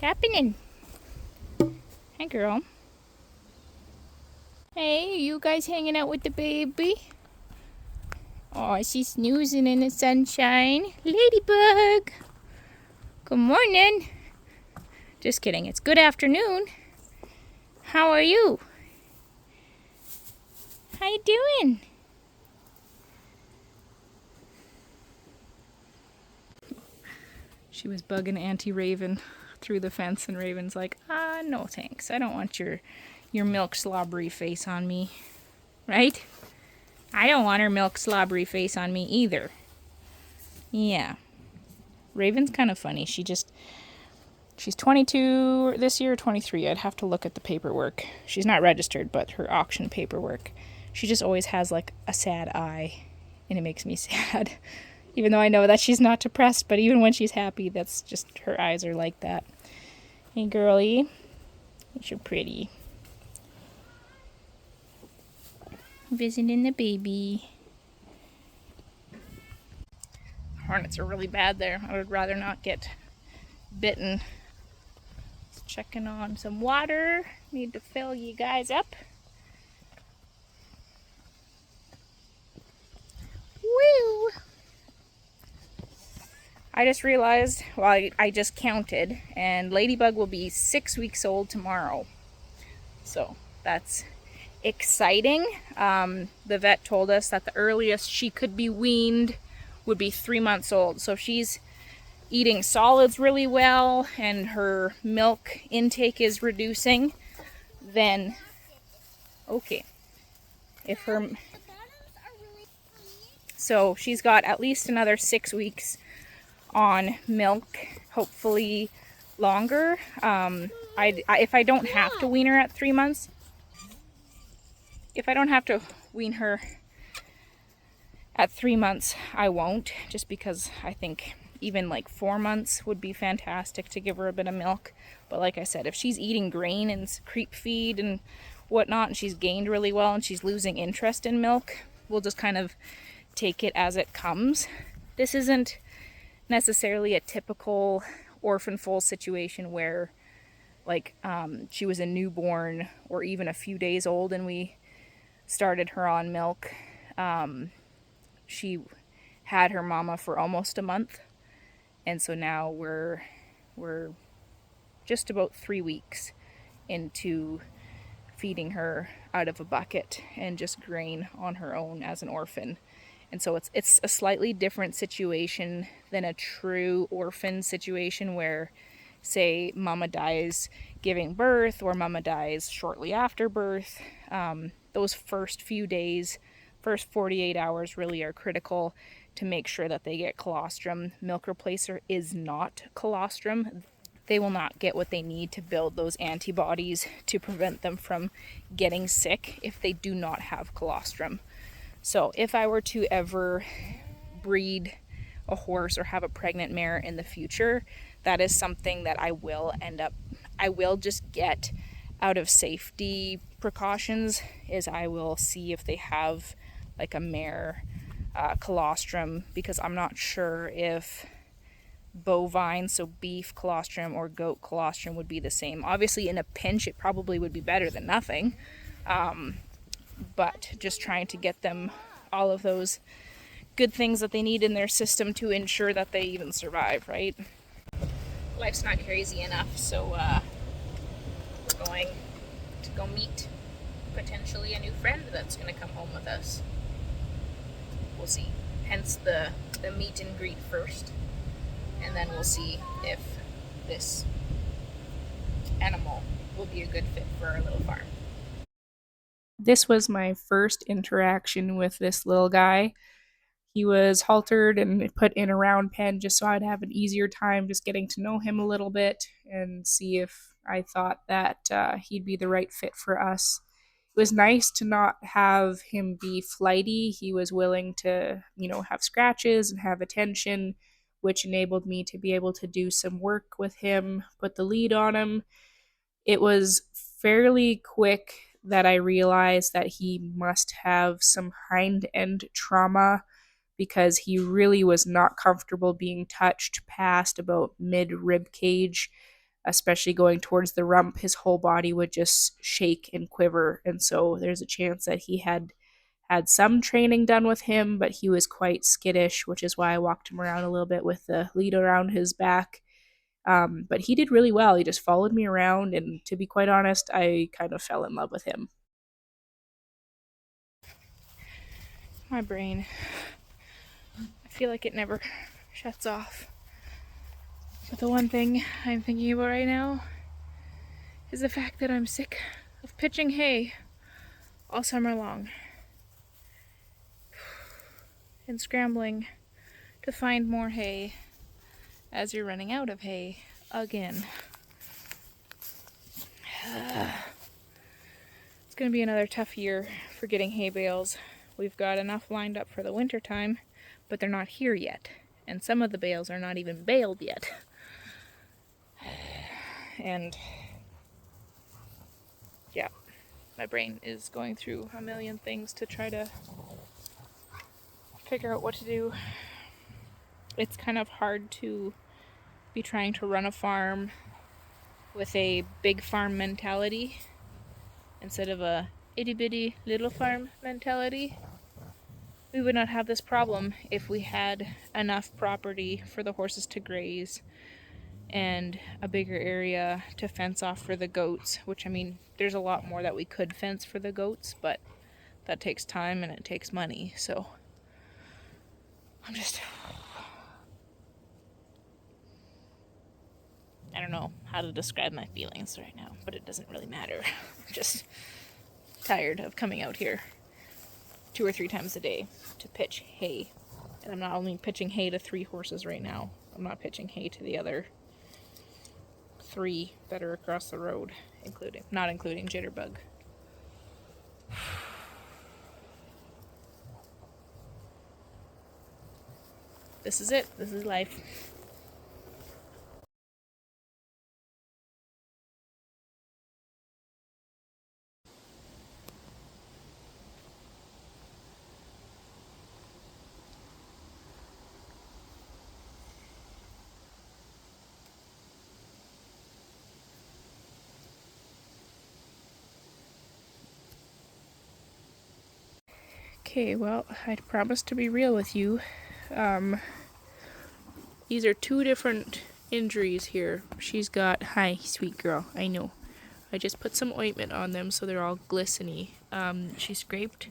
happening? Hey, girl. Hey, you guys hanging out with the baby? Oh, she's snoozing in the sunshine. Ladybug! Good morning. Just kidding. It's good afternoon. How are you? How you doing? She was bugging Auntie Raven through the fence, and Raven's like, no thanks. I don't want your milk slobbery face on me. Right? I don't want her milk slobbery face on me either. Yeah. Raven's kind of funny. She's 22 this year, 23. I'd have to look at the paperwork. She's not registered, but her auction paperwork. She just always has like a sad eye, and it makes me sad. Even though I know that she's not depressed, but even when she's happy, that's just her eyes are like that. Hey, girlie. You're pretty. Visiting the baby. Hornets are really bad there. I would rather not get bitten. Checking on some water. Need to fill you guys up. Woo! I just realized, well, I just counted, and Ladybug will be 6 weeks old tomorrow. So that's exciting. The vet told us that the earliest she could be weaned would be 3 months old. So she's eating solids really well and her milk intake is reducing, then okay. So she's got at least another 6 weeks on milk, hopefully longer. If I don't have to wean her at 3 months, if I don't have to wean her at 3 months, I won't, just because I think even like 4 months would be fantastic to give her a bit of milk. But like I said, if she's eating grain and creep feed and whatnot, and she's gained really well and she's losing interest in milk, we'll just kind of take it as it comes. This isn't necessarily a typical orphan foal situation where like she was a newborn or even a few days old and we started her on milk. She had her mama for almost a month, and so now we're just about 3 weeks into feeding her out of a bucket and just grain on her own as an orphan. And so it's a slightly different situation than a true orphan situation where, say, mama dies giving birth or mama dies shortly after birth. Those first few days, first 48 hours really are critical to make sure that they get colostrum. Milk replacer is not colostrum. They will not get what they need to build those antibodies to prevent them from getting sick if they do not have colostrum. So if I were to ever breed a horse or have a pregnant mare in the future, that is something that I will just get out of safety precautions, is I will see if they have like a mare colostrum, because I'm not sure if bovine, so beef colostrum, or goat colostrum would be the same. Obviously in a pinch it probably would be better than nothing, but just trying to get them all of those good things that they need in their system to ensure that they even survive, right? Life's not crazy enough, so we're going to go meet potentially a new friend that's going to come home with us. We'll see. Hence the meet and greet first, and then we'll see if this animal will be a good fit for our little farm. This was my first interaction with this little guy. He was haltered and put in a round pen just so I'd have an easier time just getting to know him a little bit and see if I thought that he'd be the right fit for us. It was nice to not have him be flighty. He was willing to, have scratches and have attention, which enabled me to be able to do some work with him, put the lead on him. It was fairly quick that I realized that he must have some hind end trauma, because he really was not comfortable being touched past about mid rib cage. especially going towards the rump, his whole body would just shake and quiver. And so there's a chance that he had some training done with him, but he was quite skittish, which is why I walked him around a little bit with the lead around his back. But he did really well. He just followed me around, and to be quite honest, I kind of fell in love with him. My brain, I feel like it never shuts off. But the one thing I'm thinking about right now is the fact that I'm sick of pitching hay all summer long and scrambling to find more hay as you're running out of hay again. It's going to be another tough year for getting hay bales. We've got enough lined up for the winter time, but they're not here yet. And some of the bales are not even baled yet. And yeah, my brain is going through a million things to try to figure out what to do. It's kind of hard to be trying to run a farm with a big farm mentality instead of a itty bitty little farm mentality. We would not have this problem if we had enough property for the horses to graze and a bigger area to fence off for the goats, which, I mean, there's a lot more that we could fence for the goats, but that takes time and it takes money. So I don't know how to describe my feelings right now, but it doesn't really matter. I'm just tired of coming out here 2 or 3 times a day to pitch hay. And I'm not only pitching hay to 3 horses right now, I'm not pitching hay to the other 3 that are across the road, not including Jitterbug. This is it. This is life. Okay, well, I promised to be real with you. These are 2 different injuries here. She's got, hi, sweet girl, I know. I just put some ointment on them so they're all glistening. She scraped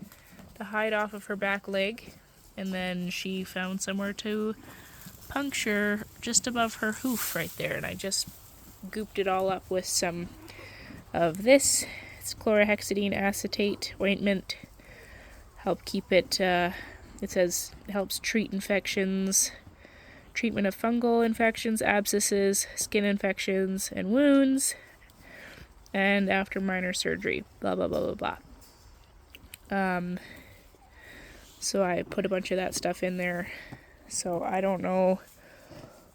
the hide off of her back leg, and then she found somewhere to puncture just above her hoof right there, and I just gooped it all up with some of this. It's chlorhexidine acetate ointment. Help keep it, it says it helps treat infections, treatment of fungal infections, abscesses, skin infections, and wounds, and after minor surgery, blah, blah, blah, blah, blah. So I put a bunch of that stuff in there. So I don't know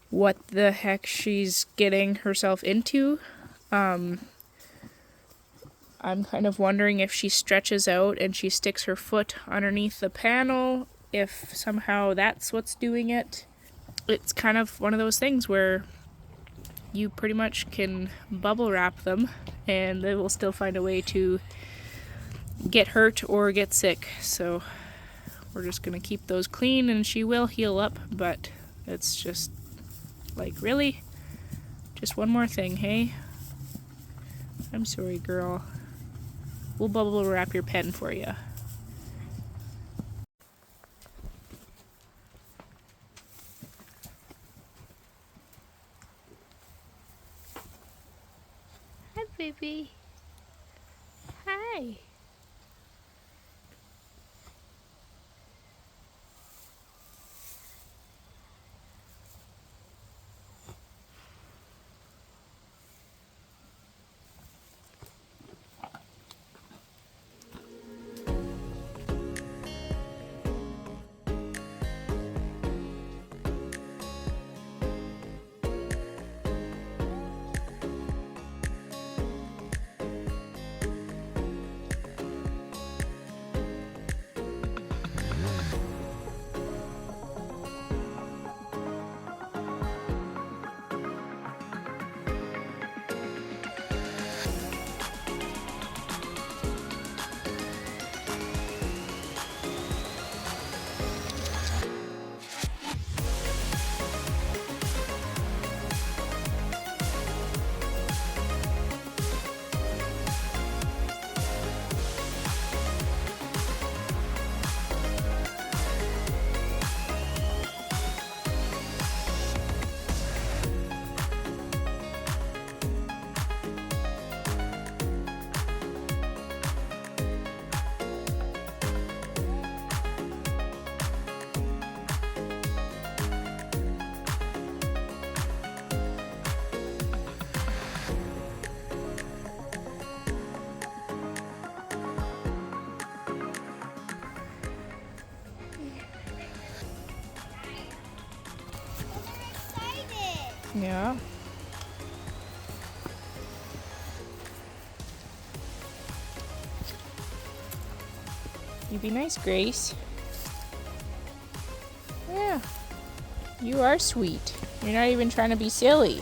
what the heck she's getting herself into. I'm kind of wondering if she stretches out and she sticks her foot underneath the panel, if somehow that's what's doing it. It's kind of one of those things where you pretty much can bubble wrap them and they will still find a way to get hurt or get sick. So we're just going to keep those clean and she will heal up, but it's just like, really? Just one more thing, hey? I'm sorry, girl. We'll bubble wrap your pen for you. Hi, baby. Hi. Yeah. You be nice, Grace. Yeah. You are sweet. You're not even trying to be silly.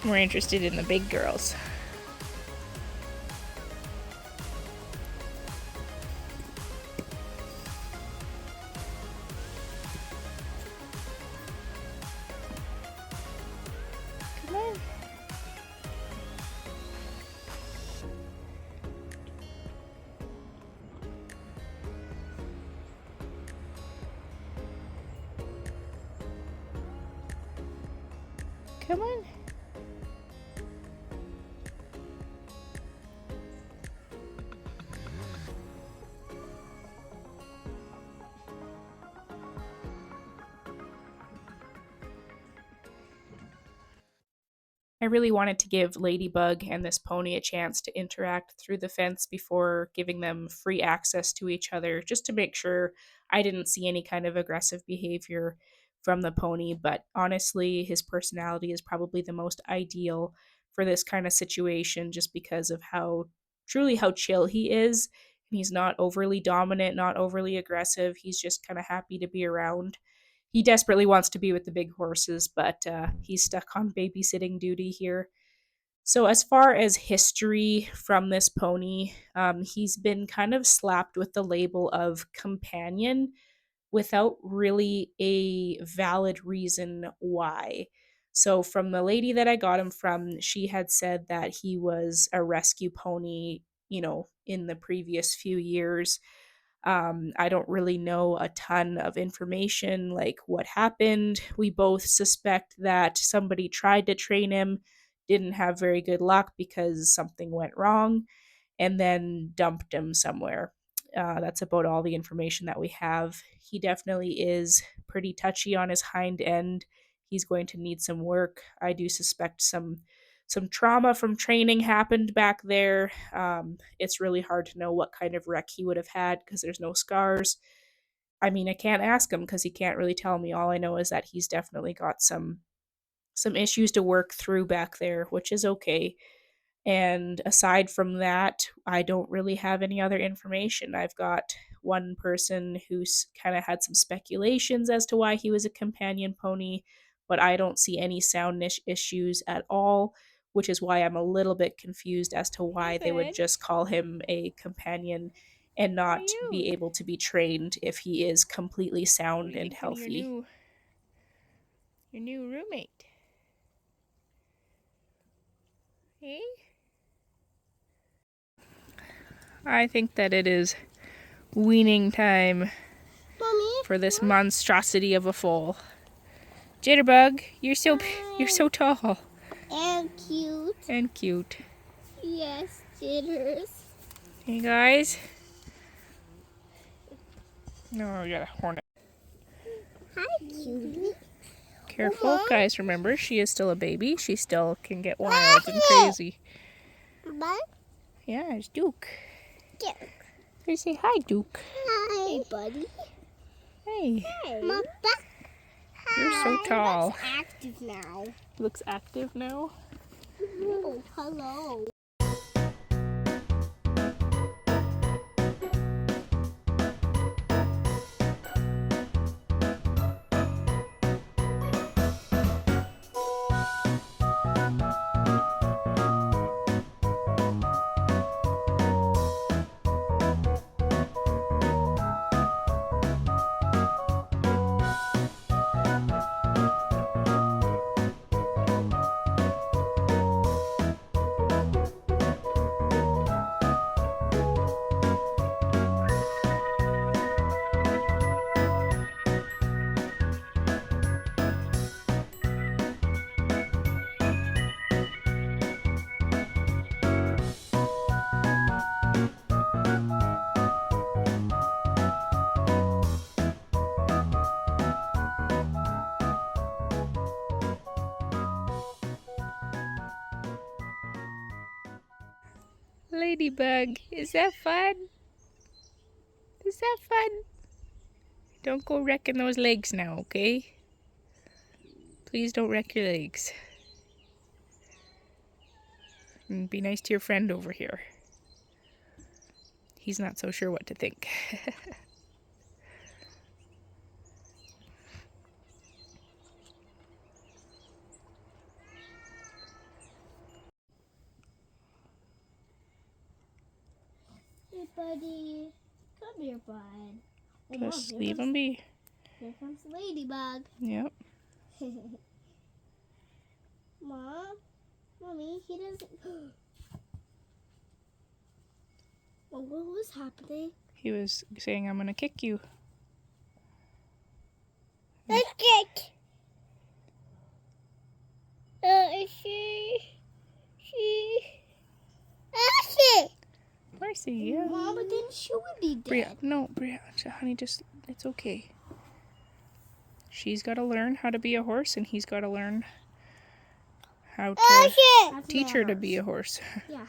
We're interested in the big girls. Come on. Come on. I really wanted to give Ladybug and this pony a chance to interact through the fence before giving them free access to each other, just to make sure I didn't see any kind of aggressive behavior from the pony. But honestly, his personality is probably the most ideal for this kind of situation just because of how chill he is. He's not overly dominant, not overly aggressive. He's just kind of happy to be around. He desperately wants to be with the big horses, but he's stuck on babysitting duty here. So, as far as history from this pony, he's been kind of slapped with the label of companion without really a valid reason why. So, from the lady that I got him from, she had said that he was a rescue pony, in the previous few years. I don't really know a ton of information, like what happened. We both suspect that somebody tried to train him, didn't have very good luck because something went wrong, and then dumped him somewhere. That's about all the information that we have. He definitely is pretty touchy on his hind end. He's going to need some work. I do suspect some trauma from training happened back there. It's really hard to know what kind of wreck he would have had because there's no scars. I mean, I can't ask him because he can't really tell me. All I know is that he's definitely got some issues to work through back there, which is okay. And aside from that, I don't really have any other information. I've got one person who's kind of had some speculations as to why he was a companion pony, but I don't see any sound issues at all, which is why I'm a little bit confused as to why they would just call him a companion and not be able to be trained if he is completely sound and healthy. Your new roommate. Hey? I think that it is weaning time for this monstrosity of a foal. Jitterbug, you're so tall. And cute. And cute. Yes, jitters. Hey guys. No, we got a hornet. Hi, cutie. Careful, guys, remember, she is still a baby. She still can get wild and crazy. But Yeah, it's Duke. Duke. They say hi, Duke. Hi. Hey, buddy. Hey. Hey. Mama. You're so tall. Looks active now. Looks active now? Oh, hello. Ladybug, is that fun? Is that fun? Don't go wrecking those legs now, okay? Please don't wreck your legs. And be nice to your friend over here. He's not so sure what to think. Hey, buddy. Come here, bud. Oh, Just Mom, leave him be. Here comes Ladybug. Yep. Mom? Mommy, he doesn't... What was happening? He was saying, I'm gonna kick you. A kick! Marcy, yeah. Mom, but then she would be dead. Bria, no, Bria, honey, just, it's okay. She's got to learn how to be a horse, and he's got to learn how to teach her to be a horse. Yeah.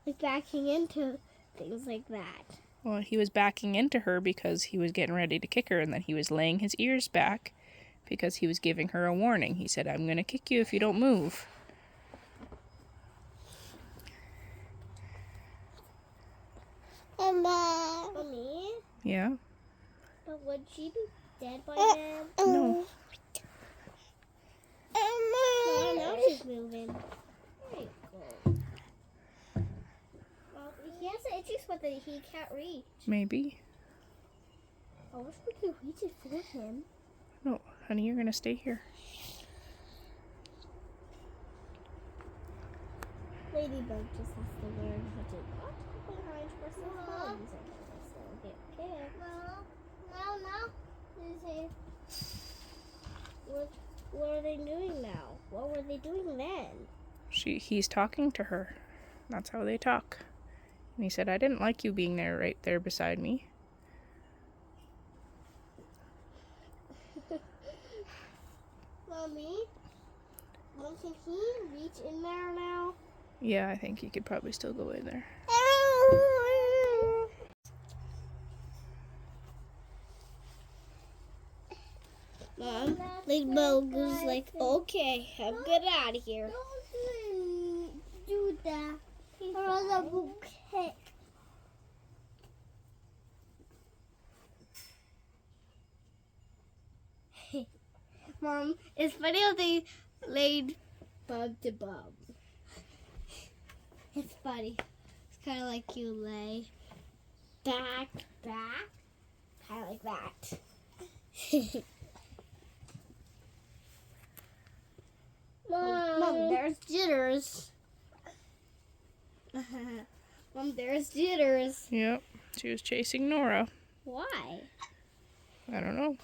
Like backing into things like that. Well, he was backing into her because he was getting ready to kick her, and then he was laying his ears back because he was giving her a warning. He said, I'm going to kick you if you don't move. Mommy? Yeah? But would she be dead by then? No. No, now she's moving. There you go. Well, he has an itchy spot that he can't reach. Maybe. I wish we could reach it for him. No, honey, you're going to stay here. Ladybug just has to learn how to walk behind person's homes and still get kicked. No. What are they doing now? What were they doing then? He's talking to her. That's how they talk. And he said, I didn't like you being there right there beside me. Mommy? Mom, can he reach in there now? Yeah, I think he could probably still go in there. Mom, Ladybug was like, okay, I'm good out of here. Don't do that. Or else I will kick. Mom, it's funny how they laid bug to bug. It's funny. It's kind of like you lay back, kind of like that. Mom, there's jitters. Mom, there's jitters. Yep, she was chasing Nora. Why? I don't know.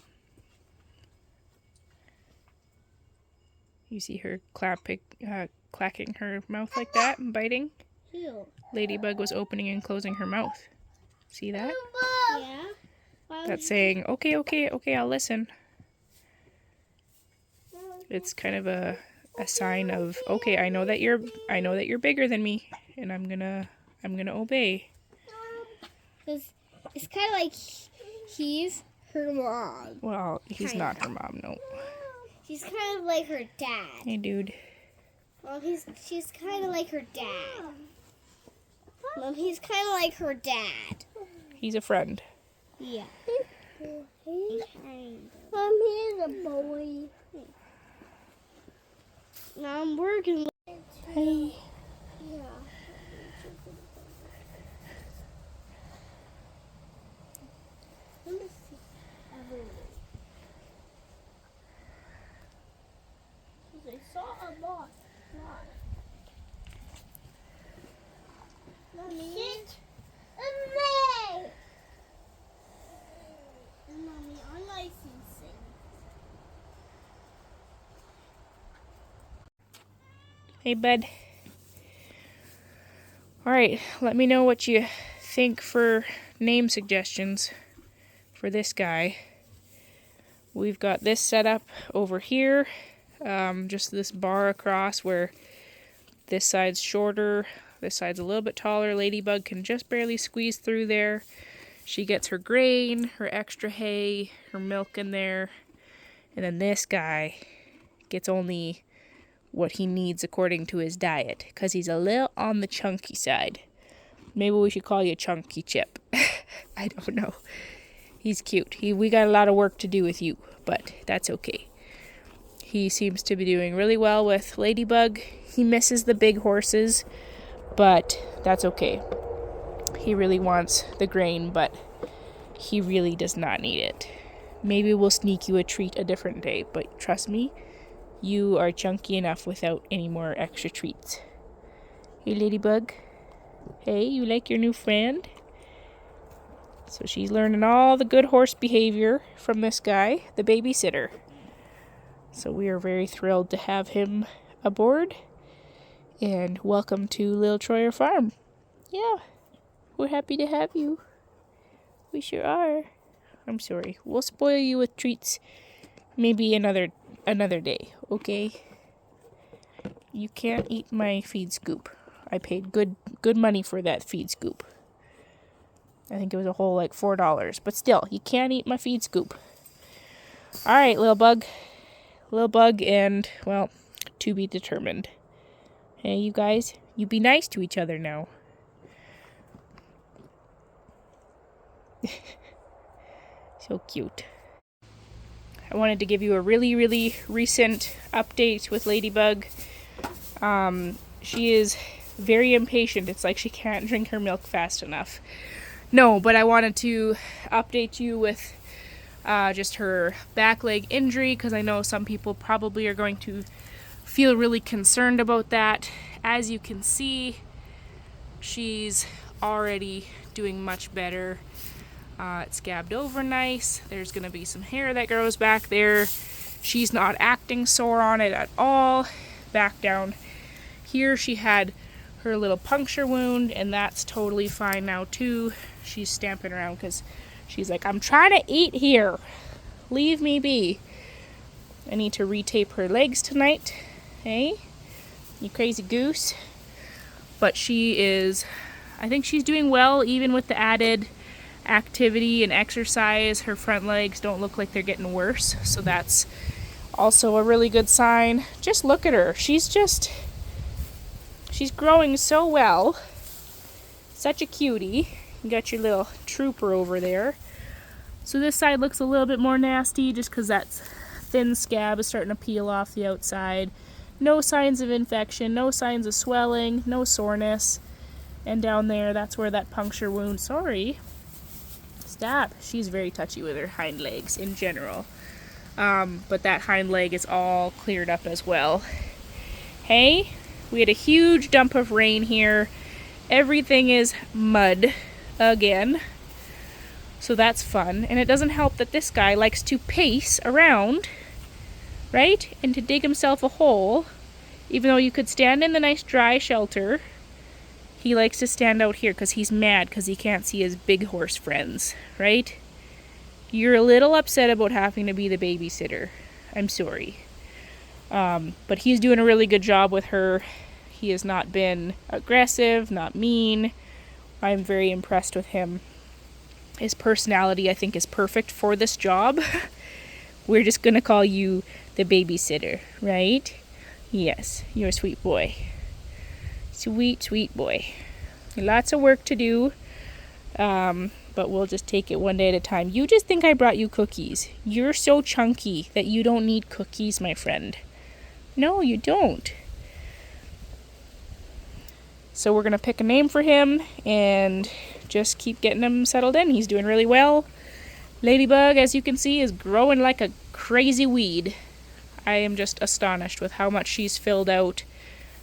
You see her clacking her mouth like that and biting? Ew. Ladybug was opening and closing her mouth. See that? Yeah. That's saying, okay, okay, okay, I'll listen. It's kind of a sign of, okay, I know that you're bigger than me, and I'm gonna obey. Because it's kind of like he's her mom. Well, he's not her mom, no. She's kind of like her dad. Hey, dude. Mom, she's kind of like her dad. Mom, he's kind of like her dad. He's a friend. Yeah. Mom, he's a boy. Now I'm working with Hey. Yeah. Let me see. I saw a moth fly. Mommy. Sit. Mommy, I'm licensing. Hey, bud. Alright, let me know what you think for name suggestions for this guy. We've got this set up over here. Just this bar across where this side's shorter This side's a little bit taller. Ladybug can just barely squeeze through there. She gets her grain, her extra hay, her milk in there. And then this guy gets only what he needs according to his diet, because he's a little on the chunky side. Maybe we should call you Chunky Chip. I don't know. He's cute. We got a lot of work to do with you, but that's okay. He seems to be doing really well with Ladybug. He misses the big horses, but that's okay. He really wants the grain, but he really does not need it. Maybe we'll sneak you a treat a different day, but trust me, you are chunky enough without any more extra treats. Hey, Ladybug. Hey, you like your new friend? So she's learning all the good horse behavior from this guy, the babysitter. So we are very thrilled to have him aboard. And welcome to Little Troyer Farm. Yeah, we're happy to have you. We sure are. I'm sorry. We'll spoil you with treats maybe another day, okay? You can't eat my feed scoop. I paid good money for that feed scoop. I think it was a whole like $4, but still, you can't eat my feed scoop. All right, little bug, and well, to be determined. Hey, you guys, you be nice to each other now. So cute. I wanted to give you a really, really recent update with Ladybug. She is very impatient. It's like she can't drink her milk fast enough. No, but I wanted to update you with just her back leg injury, because I know some people probably are going to feel really concerned about that. As you can see, she's already doing much better. It's scabbed over nice. There's going to be some hair that grows back there. She's not acting sore on it at all. Back down here, she had her little puncture wound, and that's totally fine now too. She's stamping around because she's like, I'm trying to eat here. Leave me be. I need to retape her legs tonight. Hey, you crazy goose. But I think she's doing well, even with the added activity and exercise. Her front legs don't look like they're getting worse, so that's also a really good sign. Just look at her. She's growing so well. Such a cutie. You got your little trooper over there. So this side looks a little bit more nasty just because that thin scab is starting to peel off the outside. No signs of infection, no signs of swelling, no soreness. And down there, that's where that puncture wound, stop. She's very touchy with her hind legs in general. But that hind leg is all cleared up as well. Hey, we had a huge dump of rain here. Everything is mud again. So that's fun. And it doesn't help that this guy likes to pace around, right? And to dig himself a hole. Even though you could stand in the nice dry shelter, he likes to stand out here because he's mad because he can't see his big horse friends, right? You're a little upset about having to be the babysitter. I'm sorry. But he's doing a really good job with her. He has not been aggressive, not mean. I'm very impressed with him. His personality, I think, is perfect for this job. We're just going to call you the babysitter, right? Yes, you're a sweet boy. Sweet, sweet boy. Lots of work to do, but we'll just take it one day at a time. You just think I brought you cookies. You're so chunky that you don't need cookies, my friend. No, you don't. So we're going to pick a name for him and just keep getting him settled in. He's doing really well. Ladybug, as you can see, is growing like a crazy weed. I am just astonished with how much she's filled out,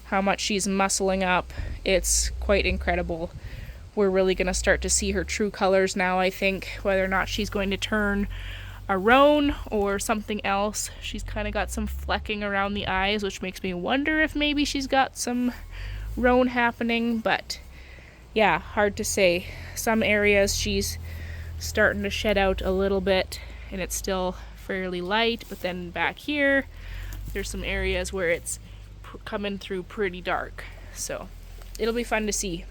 how much she's muscling up. It's quite incredible. We're really going to start to see her true colors now, I think, whether or not she's going to turn a roan or something else. She's kind of got some flecking around the eyes, which makes me wonder if maybe she's got some roan happening, but yeah, hard to say. Some areas she's starting to shed out a little bit and it's still fairly light, but then back here there's some areas where it's coming through pretty dark. So it'll be fun to see.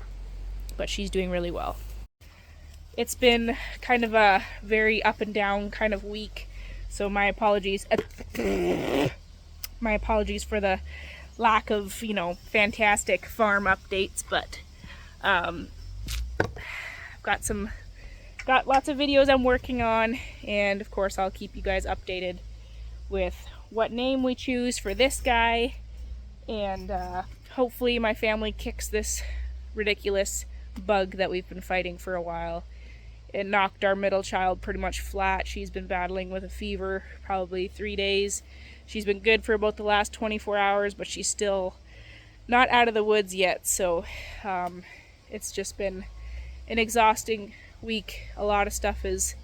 But she's doing really well. It's been kind of a very up and down kind of week, so my apologies. My apologies for the lack of, you know, fantastic farm updates, but I've got lots of videos I'm working on, and of course I'll keep you guys updated with what name we choose for this guy, and hopefully my family kicks this ridiculous bug that we've been fighting for a while. It knocked our middle child pretty much flat. She's been battling with a fever probably 3 days. She's been good for about the last 24 hours, but she's still not out of the woods yet. So it's just been an exhausting week. A lot of stuff has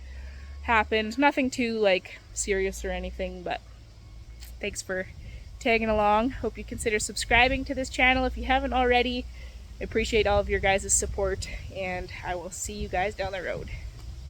happened. Nothing too like serious or anything, but thanks for tagging along. Hope you consider subscribing to this channel if you haven't already. I appreciate all of your guys' support, and I will see you guys down the road.